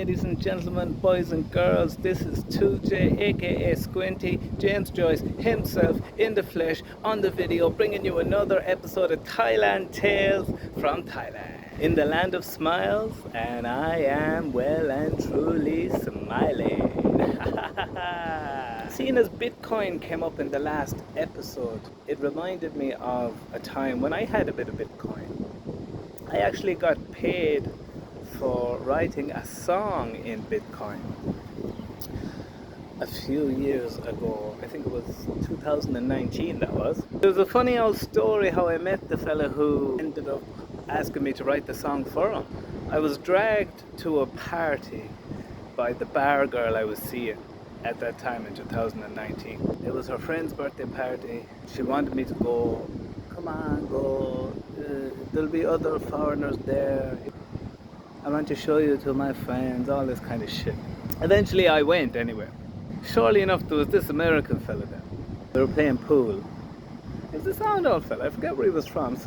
ladies and gentlemen, boys and girls. This is 2J, aka Squinty, James Joyce himself in the flesh on the video, bringing you another episode of Thailand Tales from Thailand, in the land of smiles, and I am well and truly smiling. Seeing as Bitcoin came up in the last episode, it reminded me of a time when I had a bit of Bitcoin. I actually got paid for writing a song in Bitcoin a few years ago. I think it was 2019 that was. There's a funny old story how I met the fella who ended up asking me to write the song for him. I was dragged to a party by the bar girl I was seeing at that time in 2019. It was her friend's birthday party. She wanted me to go. Come on, go. There'll be other foreigners there. I want to show you to my friends, all this kind of shit. Eventually I went anyway. Surely enough, there was this American fella there. We were playing pool. It was a sound old fella, I forget where he was from.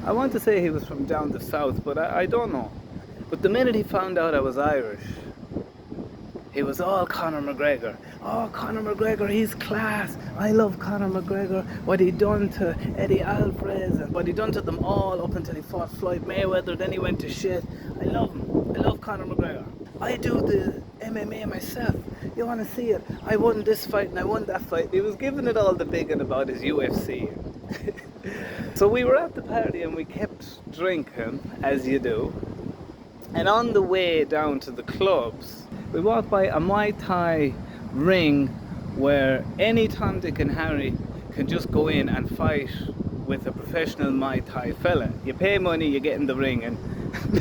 I want to say he was from down the south, but I don't know. But the minute he found out I was Irish, he was all Conor McGregor. Oh, Conor McGregor, he's class. I love Conor McGregor. What he done to Eddie Alvarez and what he done to them all up until he fought Floyd Mayweather. Then he went to shit. I love him. I love Conor McGregor. I do the MMA myself. You want to see it? I won this fight and I won that fight. He was giving it all the biggin about his UFC. So we were at the party and we kept drinking, as you do. And on the way down to the clubs, we walked by a Muay Thai ring where any Tom, Dick and Harry can just go in and fight with a professional Muay Thai fella. You pay money, you get in the ring, and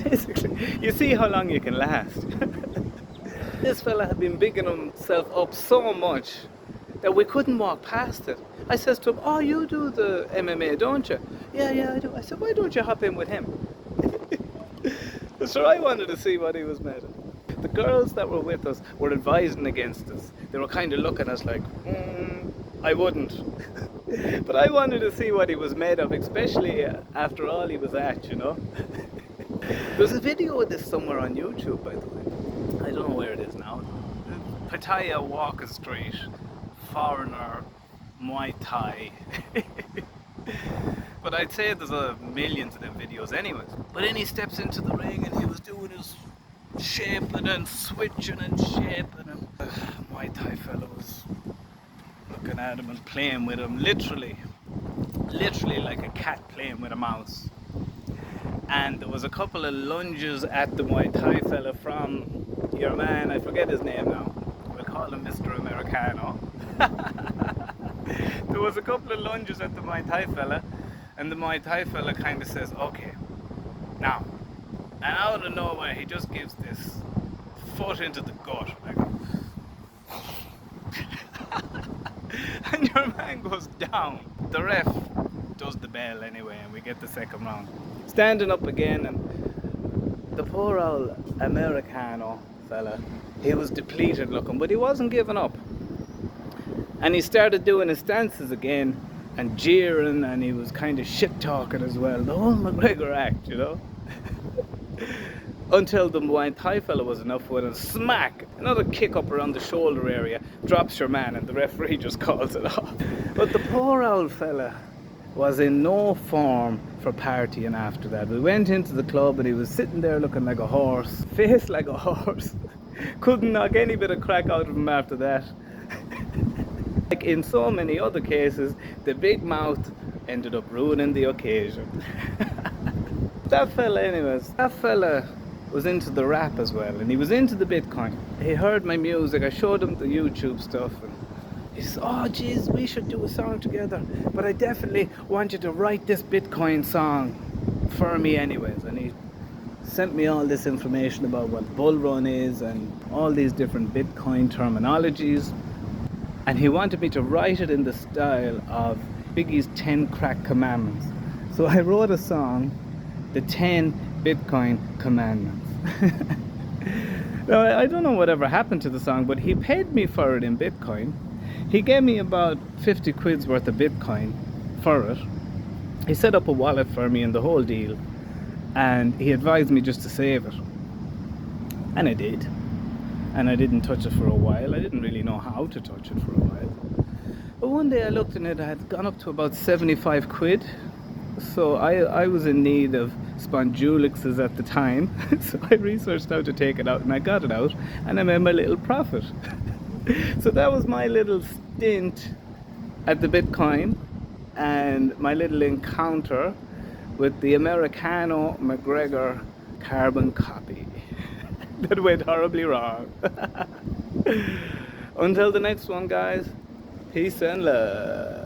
basically you see how long you can last. This fella had been bigging himself up so much that we couldn't walk past it. I says to him, oh, you do the MMA, don't you? Yeah, I do. I said, why don't you hop in with him? So I wanted to see what he was made of. The girls that were with us were advising against us. They were kind of looking at us like, I wouldn't. But I wanted to see what he was made of, especially after all he was at, you know. There's a video of this somewhere on YouTube, by the way. I don't know where it is now. Pattaya Walker Street, foreigner, Muay Thai. But I'd say there's millions of them videos anyways. But then he steps into the ring and he was doing his shaping and switching and shaping, and Muay Thai fella was looking at him and playing with him, literally like a cat playing with a mouse. And there was a couple of lunges at the Muay Thai fella from your man, I forget his name now, we'll call him Mr. Americano. There was a couple of lunges at the Muay Thai fella, and the Muay Thai fella kind of says, okay, now. And out of nowhere, he just gives this foot into the gut. Like, and your man goes down. The ref does the bell anyway, and we get the second round. Standing up again, and the poor old Americano fella, he was depleted looking, but he wasn't giving up. And he started doing his stances again, and jeering, and he was kind of shit-talking as well. The whole McGregor act, you know. Until the Muay Thai fella was enough with a smack, another kick up around the shoulder area, drops your man, and the referee just calls it off. But the poor old fella was in no form for partying after that. We went into the club and he was sitting there looking like a horse, face like a horse. Couldn't knock any bit of crack out of him after that. Like in so many other cases, the big mouth ended up ruining the occasion. That fella was into the rap as well, and he was into the Bitcoin. He heard my music, I showed him the YouTube stuff, and he says, oh geez, we should do a song together, but I definitely want you to write this Bitcoin song for me anyways. And he sent me all this information about what bull run is and all these different Bitcoin terminologies, and he wanted me to write it in the style of Biggie's 10 Crack Commandments. So I wrote a song, the 10 Bitcoin Commandments. Now, I don't know whatever happened to the song, but he paid me for it in Bitcoin. He gave me about 50 quid's worth of Bitcoin for it. He set up a wallet for me and the whole deal, and he advised me just to save it. And I did. And I didn't touch it for a while. I didn't really know how to touch it for a while. But one day I looked in it, I had gone up to about 75 quid. So I was in need of spondulixes at the time. So I researched how to take it out and I got it out and I made my little profit. So that was my little stint at the Bitcoin and my little encounter with the Americano McGregor carbon copy. That went horribly wrong. Until the next one, guys, peace and love.